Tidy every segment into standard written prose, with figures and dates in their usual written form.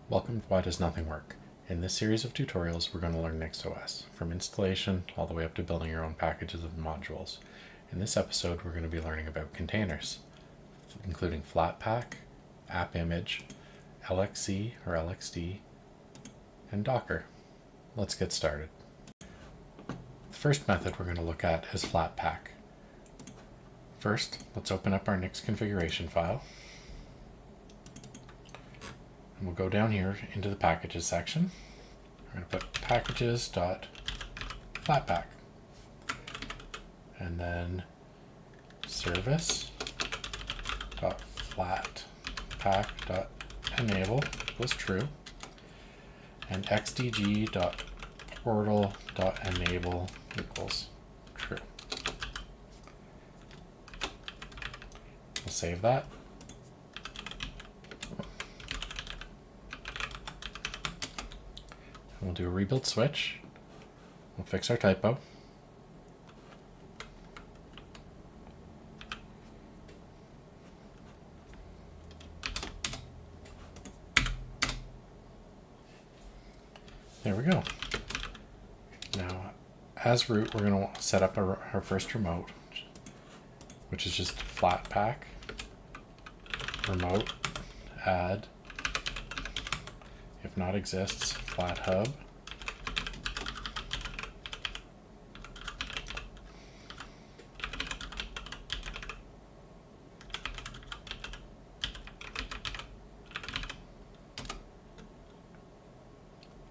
Welcome to Why Does Nothing Work? In this series of tutorials, we're going to learn NixOS, from installation all the way up to building your own packages and modules. In this episode, we're going to be learning about containers, including Flatpak, AppImage, LXC or LXD, and Docker. Let's get started. The first method we're going to look at is Flatpak. First, let's open up our Nix configuration file. And we'll go down here into the packages section. We're going to put packages.flatpak. And then service.flatpak.enable equals true. And xdg.portal.enable equals true. We'll save that. And we'll do a rebuild switch. We'll fix our typo. There we go. Now, as root, we're going to set up our first remote, which is just Flatpak, remote, add, if not exists, FlatHub,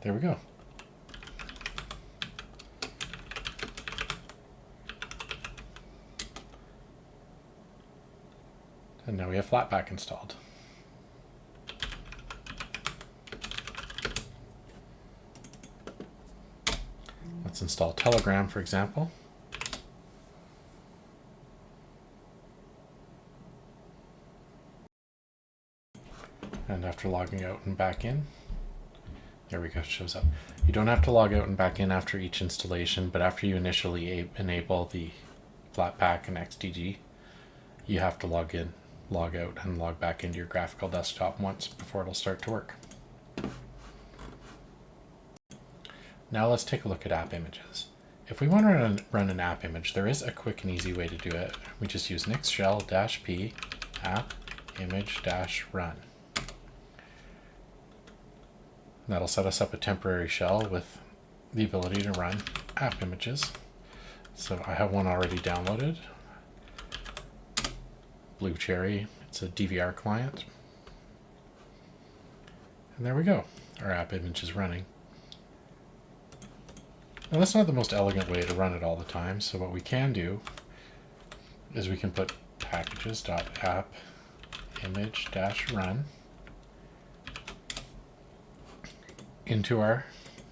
there we go. And now we have Flatpak installed. Let's install Telegram, for example. And after logging out and back in, there we go, it shows up. You don't have to log out and back in after each installation, but after you initially enable the Flatpak and XDG, you have to log in, log out, and log back into your graphical desktop once before it'll start to work. Now let's take a look at app images. If we want to run an app image, there is a quick and easy way to do it. We just use nix shell-p app image-run. That'll set us up a temporary shell with the ability to run app images. So I have one already downloaded. Blue Cherry, it's a DVR client. And there we go, our app image is running. Now that's not the most elegant way to run it all the time, so what we can do is we can put packages.appimage-run into our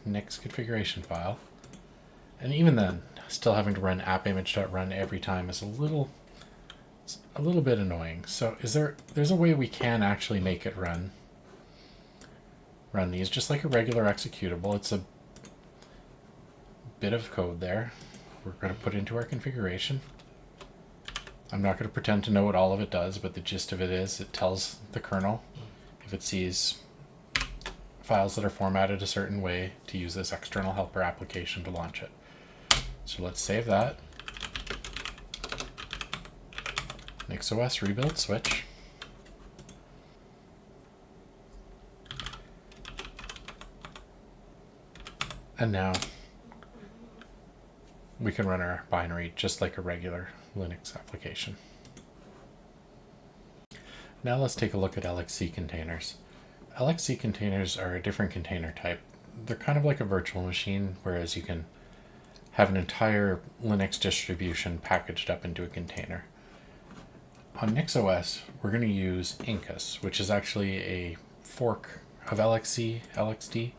Nix configuration file. And even then, still having to run appimage.run every time is a little bit annoying. So there's a way we can actually make it run these just like a regular executable. It's a bit of code there we're going to put into our configuration. I'm not going to pretend to know what all of it does, but the gist of it is it tells the kernel if it sees files that are formatted a certain way to use this external helper application to launch it. So let's save that. NixOS rebuild switch. And now we can run our binary just like a regular Linux application. Now let's take a look at LXC containers. LXC containers are a different container type. They're kind of like a virtual machine, whereas you can have an entire Linux distribution packaged up into a container. On NixOS, we're going to use NixOS, which is actually a fork of LXC, LXD.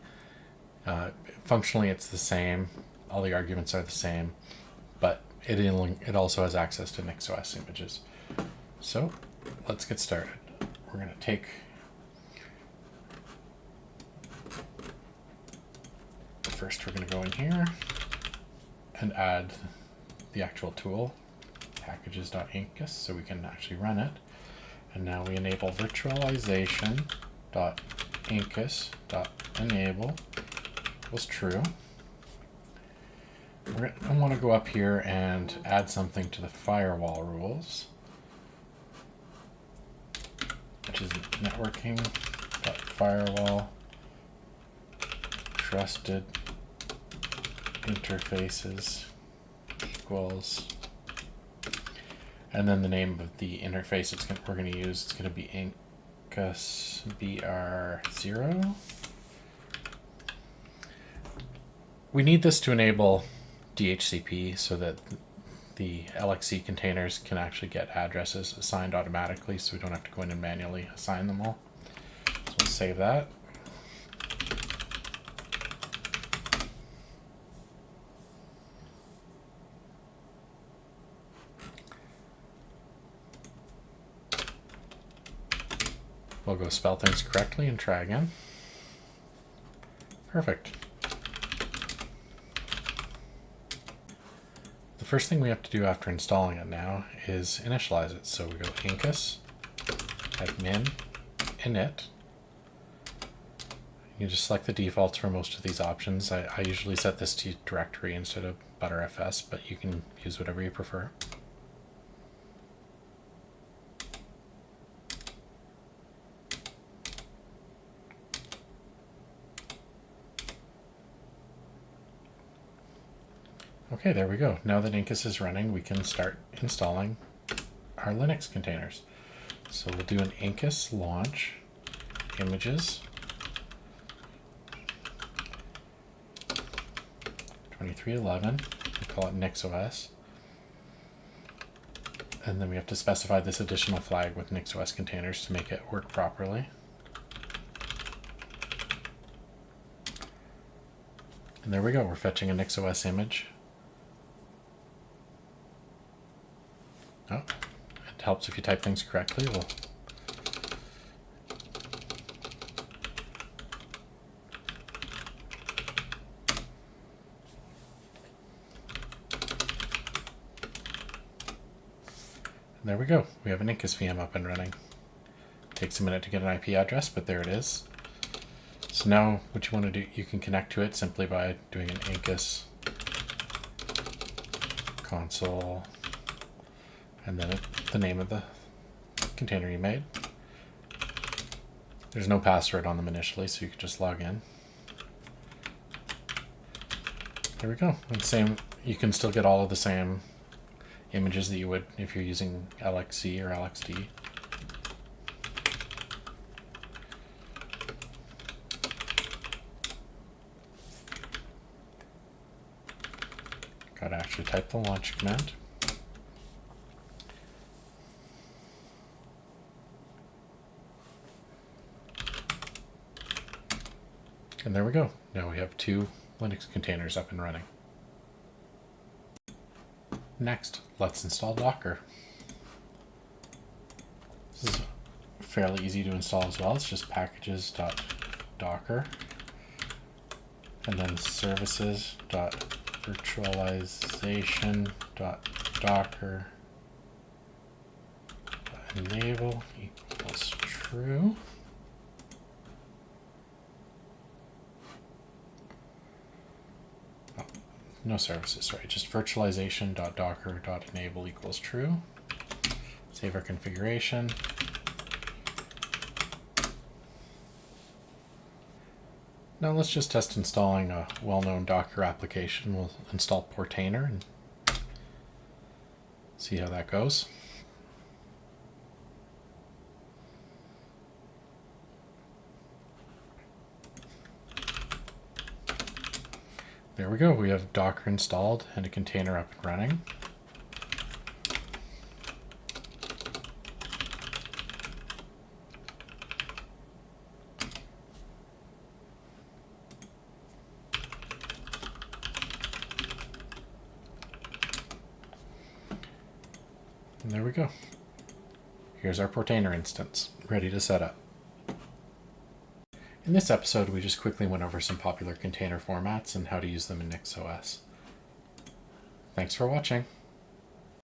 Functionally, it's the same. All the arguments are the same, but it also has access to NixOS images. So let's get started. We're going to take first, we're going to go in here and add the actual tool, packages.incus, so we can actually run it. And now we enable virtualization dot incus.enable equals true. We're going to want to go up here and add something to the firewall rules, which is networking.firewall trusted interfaces equals, and then the name of the interface we're going to use, it's going to be incus br0. We need this to enable DHCP so that the LXC containers can actually get addresses assigned automatically, so we don't have to go in and manually assign them all. So we'll save that. We'll go spell things correctly and try again. Perfect. The first thing we have to do after installing it now is initialize it. So we go incus admin init. You just select the defaults for most of these options. I usually set this to directory instead of btrfs, but you can use whatever you prefer. Okay, there we go. Now that Incus is running, we can start installing our Linux containers. So we'll do an Incus launch images 2311. We call it NixOS. And then we have to specify this additional flag with NixOS containers to make it work properly. And there we go. We're fetching a NixOS image. Oh, it helps if you type things correctly. There we go. We have an Incus VM up and running. Takes a minute to get an IP address, but there it is. So now what you want to do, you can connect to it simply by doing an Incus console and then the name of the container you made. There's no password on them initially, so you can just log in. There we go. And same, you can still get all of the same images that you would if you're using LXC or LXD. Gotta actually type the launch command. And there we go. Now we have 2 Linux containers up and running. Next, let's install Docker. This is fairly easy to install as well. It's just packages.docker and then services.virtualization.docker enable equals true. No services, sorry, just virtualization.docker.enable equals true. Save our configuration. Now let's just test installing a well-known Docker application. We'll install Portainer and see how that goes. There we go. We have Docker installed and a container up and running. And there we go. Here's our Portainer instance, ready to set up. In this episode, we just quickly went over some popular container formats and how to use them in NixOS. Thanks for watching.